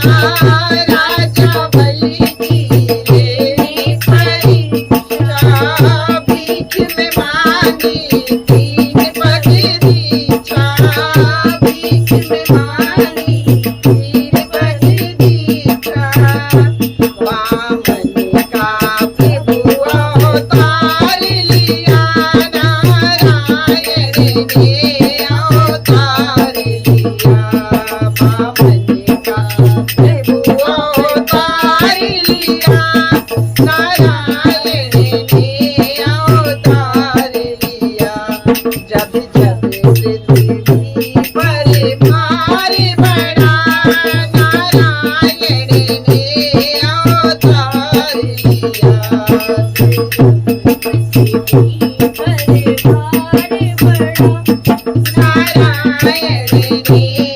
राजा बलि रे परीक्षा बीच में मानी तीन पग दीक्षा बीच में मानी तीन पग दीक्षा वामन का प्रभु अवतार लिया नारायण ने अवतार लिया वामन का प्रभु अवतार लिया नारायण ने अवतार लिया जब जब पृथ्वी पर भार पड़ा नारायण ने अवतार लिया नारायण ने